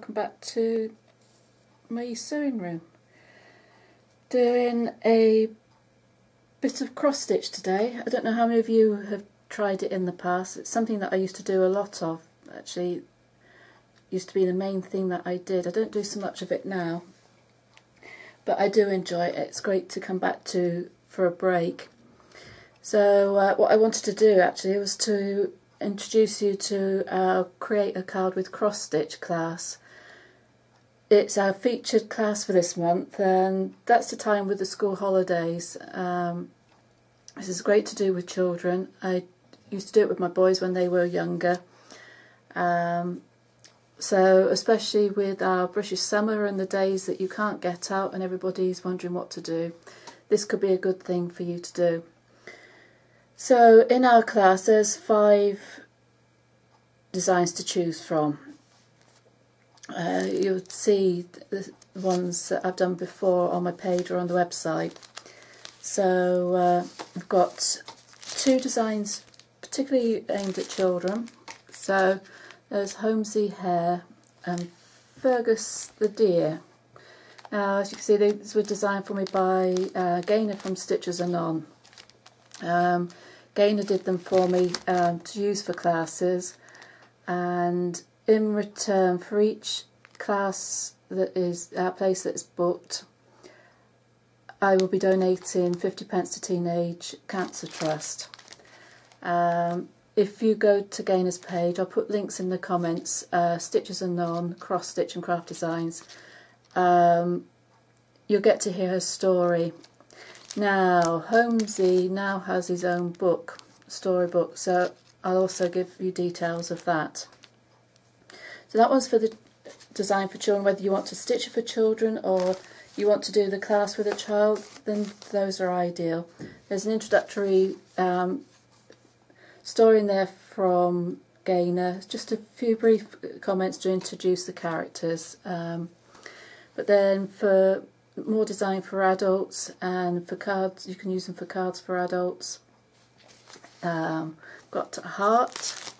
welcome back to my sewing room. Doing a bit of cross stitch today. I don't know how many of you have tried it in the past. It's something that I used to do a lot of, actually. Used to be the main thing that I did. I don't do so much of it now, but I do enjoy it. It's great to come back to for a break. So what I wanted to do actually was to introduce you to our Create a Card with Cross Stitch class. It's our featured class for this month, and that's the time with the school holidays. This is great to do with children. I used to do it with my boys when they were younger. So especially with our British summer and the days that you can't get out and everybody's wondering what to do, this could be a good thing for you to do. So in our class there's 5 designs to choose from. You'll see the ones that I've done before on my page or on the website. So I've got 2 designs particularly aimed at children. So there's Holmesy Hare and Fergus the Deer. As you can see, these were designed for me by Gaynor from Stitches and On. Gaynor did them for me to use for classes, and in return for each class that is place that is booked, I will be donating 50p to Teenage Cancer Trust. If you go to Gaynor's page, I'll put links in the comments, Stitches and On, Cross Stitch and Craft Designs. You'll get to hear her story. Now, Holmesy now has his own book, storybook, so I'll also give you details of that. So that one's for the design for children. Whether you want to stitch it for children or you want to do the class with a child, then those are ideal. There's an introductory story in there from Gaynor, just a few brief comments to introduce the characters. But then for more design for adults and for cards, you can use them for cards for adults. Got a heart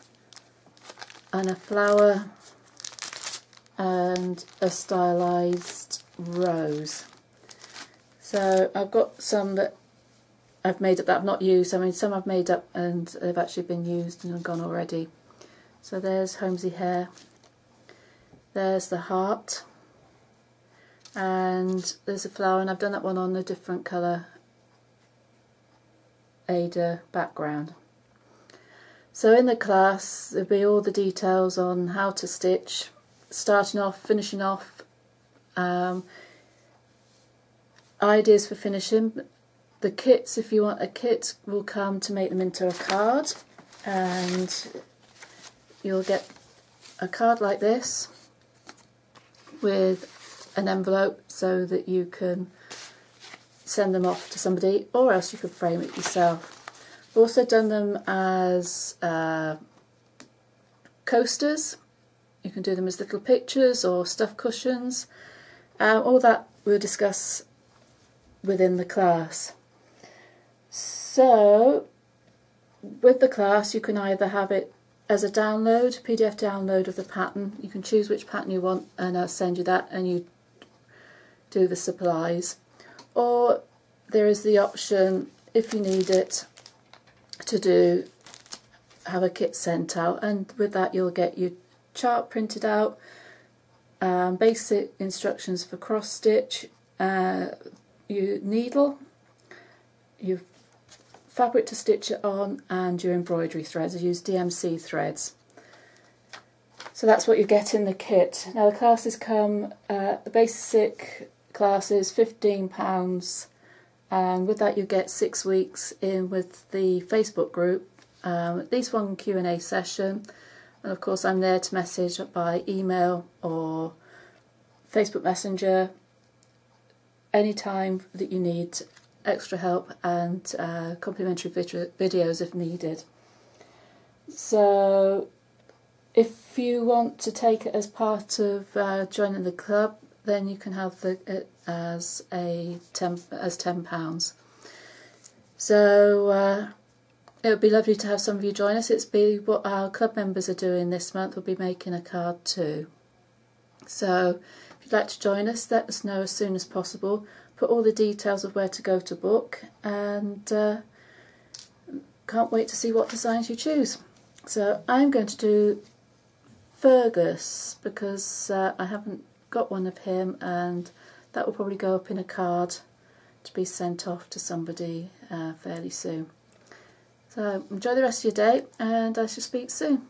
and a flower and a stylised rose. So I've got some that I've made up that I've not used. I mean, some I've made up and they've actually been used and gone already. So there's Holmesy Hare, there's the heart, and there's a flower, and I've done that one on a different colour Ada background. So in the class there'll be all the details on how to stitch, starting off, finishing off, ideas for finishing. The kits, if you want a kit, will come to make them into a card, and you'll get a card like this with an envelope so that you can send them off to somebody, or else you could frame it yourself. I've also done them as coasters. You can do them as little pictures or stuffed cushions. All that we'll discuss within the class. So with the class you can either have it as a download, PDF download of the pattern. You can choose which pattern you want and I'll send you that and you do the supplies. Or there is the option, if you need it, to have a kit sent out, and with that you'll get your chart printed out, basic instructions for cross stitch, your needle, your fabric to stitch it on, and your embroidery threads. I use DMC threads. So that's what you get in the kit. Now the classes come, the basic class is £15, and with that you get 6 weeks in with the Facebook group, at least one Q&A session, and of course I'm there to message by email or Facebook Messenger anytime that you need extra help, and complimentary videos if needed. So if you want to take it as part of joining the club, then you can have it as £10. So it would be lovely to have some of you join us. It's what our club members are doing this month. We'll be making a card too. So if you'd like to join us, let us know as soon as possible. Put all the details of where to go to book, and can't wait to see what designs you choose. So I'm going to do Fergus because I haven't got one of him, and that will probably go up in a card to be sent off to somebody fairly soon. So enjoy the rest of your day, and I shall speak soon.